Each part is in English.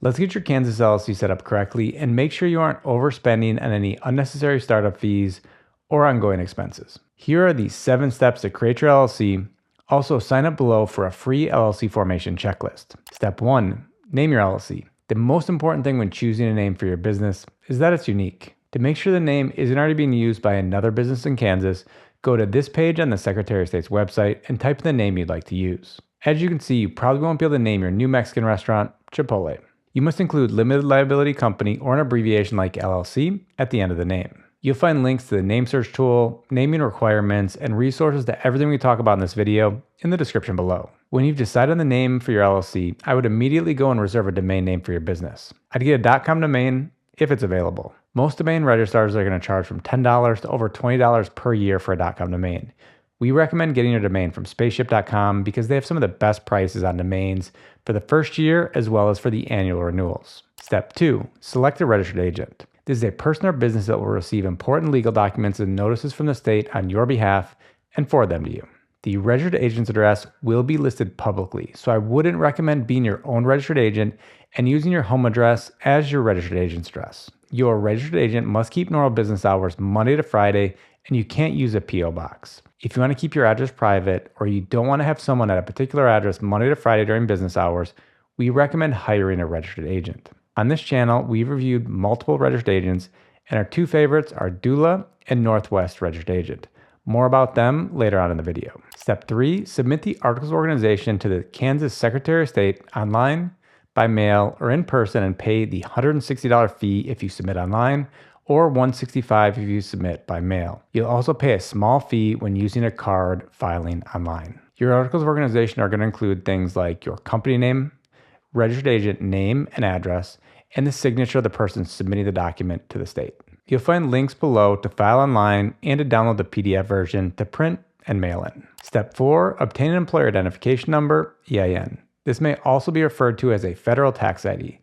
Let's get your Kansas LLC set up correctly and make sure you aren't overspending on any unnecessary startup fees or ongoing expenses. Here are the 7 steps to create your LLC. Also, sign up below for a free LLC formation checklist. Step 1, name your LLC. The most important thing when choosing a name for your business is that it's unique. To make sure the name isn't already being used by another business in Kansas, go to this page on the Secretary of State's website and type in the name you'd like to use. As you can see, you probably won't be able to name your new Mexican restaurant Chipotle. You must include limited liability company or an abbreviation like LLC at the end of the name. You'll find links to the name search tool, naming requirements, and resources to everything we talk about in this video in the description below. When you've decided on the name for your LLC, I would immediately go and reserve a domain name for your business. I'd get a .com domain if it's available. Most domain registrars are going to charge from $10 to over $20 per year for a .com domain. We recommend getting your domain from spaceship.com because they have some of the best prices on domains for the first year as well as for the annual renewals. Step 2, select a registered agent. This is a person or business that will receive important legal documents and notices from the state on your behalf and forward them to you. The registered agent's address will be listed publicly, so I wouldn't recommend being your own registered agent and using your home address as your registered agent's address. Your registered agent must keep normal business hours Monday to Friday, and you can't use a P.O. box. If you want to keep your address private or you don't want to have someone at a particular address Monday to Friday during business hours, we recommend hiring a registered agent. On this channel, we've reviewed multiple registered agents, and our 2 favorites are Doola and Northwest Registered Agent. More about them later on in the video. Step 3, submit the articles of organization to the Kansas Secretary of State online, by mail, or in person and pay the $160 fee if you submit online, or $165 if you submit by mail. You'll also pay a small fee when using a card filing online. Your articles of organization are going to include things like your company name, registered agent name and address, and the signature of the person submitting the document to the state. You'll find links below to file online and to download the PDF version to print and mail in. Step 4, obtain an employer identification number, EIN. This may also be referred to as a federal tax ID.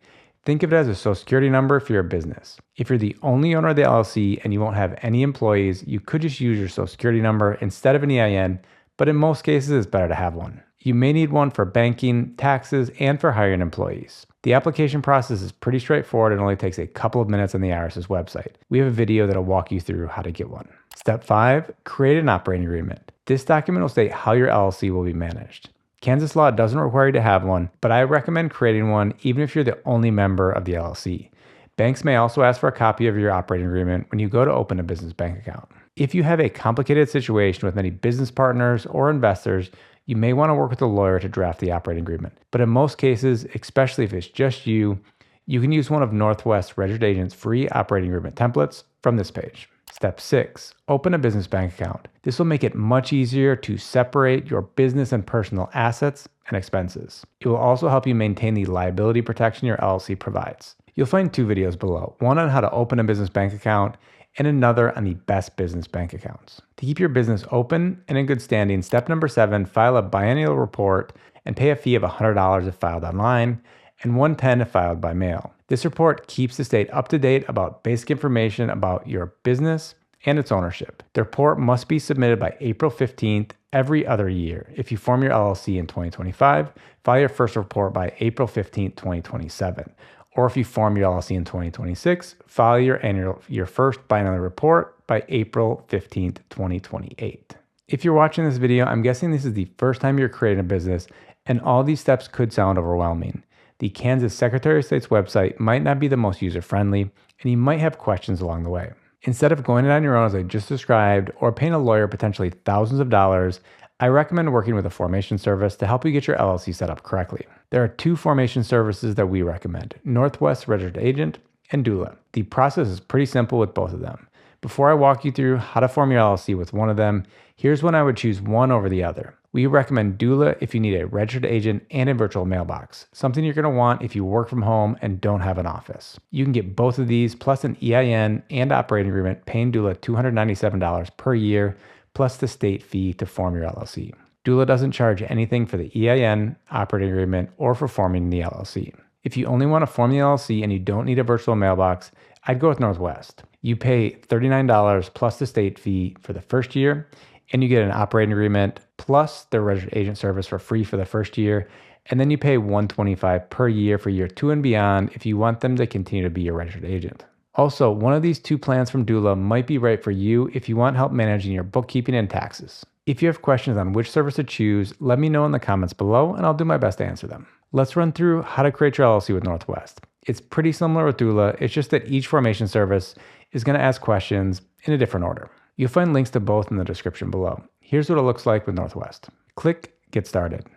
Think of it as a social security number for your business. If you're the only owner of the LLC and you won't have any employees, you could just use your social security number instead of an EIN, but in most cases it's better to have one. You may need one for banking, taxes, and for hiring employees. The application process is pretty straightforward and only takes a couple of minutes on the IRS's website. We have a video that'll walk you through how to get one. Step 5, create an operating agreement. This document will state how your LLC will be managed. Kansas law doesn't require you to have one, but I recommend creating one even if you're the only member of the LLC. Banks may also ask for a copy of your operating agreement when you go to open a business bank account. If you have a complicated situation with many business partners or investors, you may want to work with a lawyer to draft the operating agreement. But in most cases, especially if it's just you, you can use one of Northwest Registered Agent's free operating agreement templates from this page. Step 6, open a business bank account. This will make it much easier to separate your business and personal assets and expenses. It will also help you maintain the liability protection your LLC provides. You'll find 2 videos below, one on how to open a business bank account and another on the best business bank accounts. To keep your business open and in good standing, step number 7, file a biennial report and pay a fee of $100 if filed online and $110 if filed by mail. This report keeps the state up to date about basic information about your business and its ownership. The report must be submitted by April 15th every other year. If you form your LLC in 2025, file your first report by April 15th, 2027. Or if you form your LLC in 2026, file your first biennial report by April 15th, 2028. If you're watching this video, I'm guessing this is the first time you're creating a business, and all these steps could sound overwhelming. The Kansas Secretary of State's website might not be the most user-friendly, and you might have questions along the way. Instead of going it on your own as I just described, or paying a lawyer potentially thousands of dollars, I recommend working with a formation service to help you get your LLC set up correctly. There are 2 formation services that we recommend, Northwest Registered Agent and Doola. The process is pretty simple with both of them. Before I walk you through how to form your LLC with one of them, here's when I would choose one over the other. We recommend Doola if you need a registered agent and a virtual mailbox, something you're going to want if you work from home and don't have an office. You can get both of these plus an EIN and operating agreement paying Doola $297 per year plus the state fee to form your LLC. Doola doesn't charge anything for the EIN, operating agreement, or for forming the LLC. If you only want to form the LLC and you don't need a virtual mailbox, I'd go with Northwest. You pay $39 plus the state fee for the first year, and you get an operating agreement plus the registered agent service for free for the first year, and then you pay $125 per year for year 2 and beyond if you want them to continue to be your registered agent. Also, one of these 2 plans from Doola might be right for you if you want help managing your bookkeeping and taxes. If you have questions on which service to choose, let me know in the comments below and I'll do my best to answer them. Let's run through how to create your LLC with Northwest. It's pretty similar with Doola, it's just that each formation service is going to ask questions in a different order. You'll find links to both in the description below. Here's what it looks like with Northwest. Click Get Started.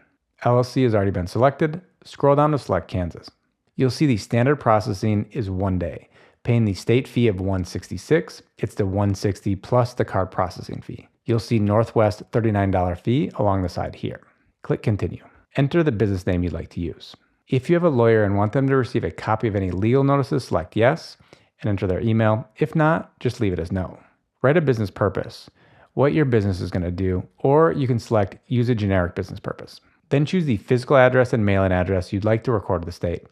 LLC has already been selected. Scroll down to select Kansas. You'll see the standard processing is 1 day. Paying the state fee of $166, it's the $160 plus the card processing fee. You'll see Northwest $39 fee along the side here. Click Continue. Enter the business name you'd like to use. If you have a lawyer and want them to receive a copy of any legal notices, select Yes and enter their email. If not, just leave it as No. Write a business purpose, what your business is going to do, or you can select Use a generic business purpose. Then choose the physical address and mailing address you'd like to record to the state.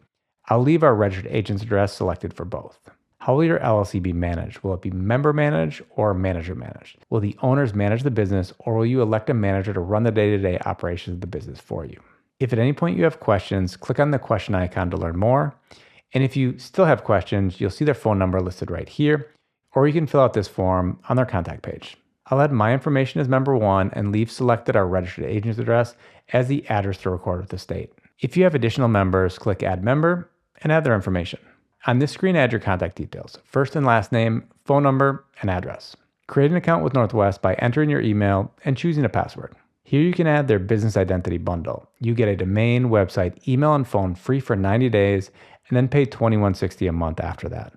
I'll leave our registered agent's address selected for both. How will your LLC be managed? Will it be member managed or manager managed? Will the owners manage the business, or will you elect a manager to run the day-to-day operations of the business for you? If at any point you have questions, click on the question icon to learn more. And if you still have questions, you'll see their phone number listed right here, or you can fill out this form on their contact page. I'll add my information as member 1 and leave selected our registered agent's address as the address to record with the state. If you have additional members, click Add Member and add their information. On this screen, add your contact details, first and last name, phone number, and address. Create an account with Northwest by entering your email and choosing a password. Here you can add their business identity bundle. You get a domain, website, email, and phone free for 90 days and then pay $21.60 a month after that.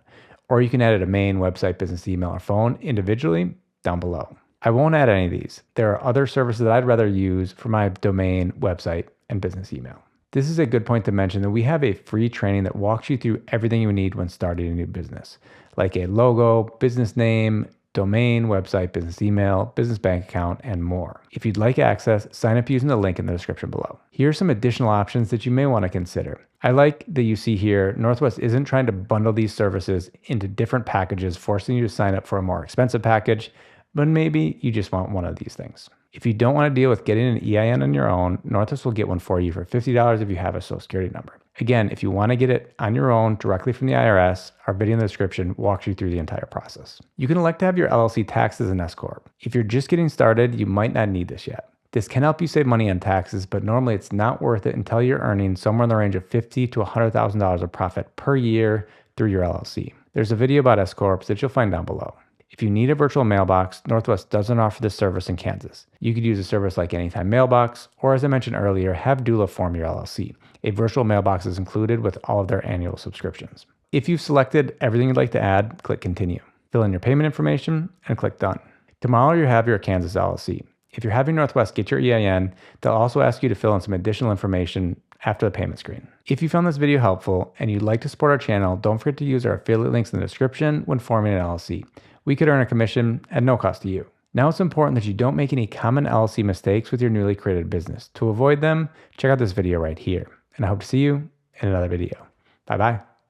Or you can add a domain, website, business email, or phone individually down below. I won't add any of these. There are other services that I'd rather use for my domain, website, and business email. This is a good point to mention that we have a free training that walks you through everything you need when starting a new business, like a logo, business name, domain, website, business email, business bank account, and more. If you'd like access, sign up using the link in the description below. Here are some additional options that you may want to consider. I like that you see here, Northwest isn't trying to bundle these services into different packages, forcing you to sign up for a more expensive package, but maybe you just want one of these things. If you don't want to deal with getting an EIN on your own, Northwest will get one for you for $50 if you have a social security number. Again, if you want to get it on your own directly from the IRS, our video in the description walks you through the entire process. You can elect to have your LLC taxed as an S Corp. If you're just getting started, you might not need this yet. This can help you save money on taxes, but normally it's not worth it until you're earning somewhere in the range of $50,000 to $100,000 of profit per year through your LLC. There's a video about S Corps that you'll find down below. If you need a virtual mailbox, Northwest doesn't offer this service in Kansas. You could use a service like Anytime Mailbox, or as I mentioned earlier, have Doola form your LLC. A virtual mailbox is included with all of their annual subscriptions. If you've selected everything you'd like to add, click Continue. Fill in your payment information and click Done. Tomorrow you have your Kansas LLC. If you're having Northwest get your EIN, they'll also ask you to fill in some additional information after the payment screen. If you found this video helpful and you'd like to support our channel, don't forget to use our affiliate links in the description when forming an LLC. We could earn a commission at no cost to you. Now it's important that you don't make any common LLC mistakes with your newly created business. To avoid them, check out this video right here. And I hope to see you in another video. Bye-bye.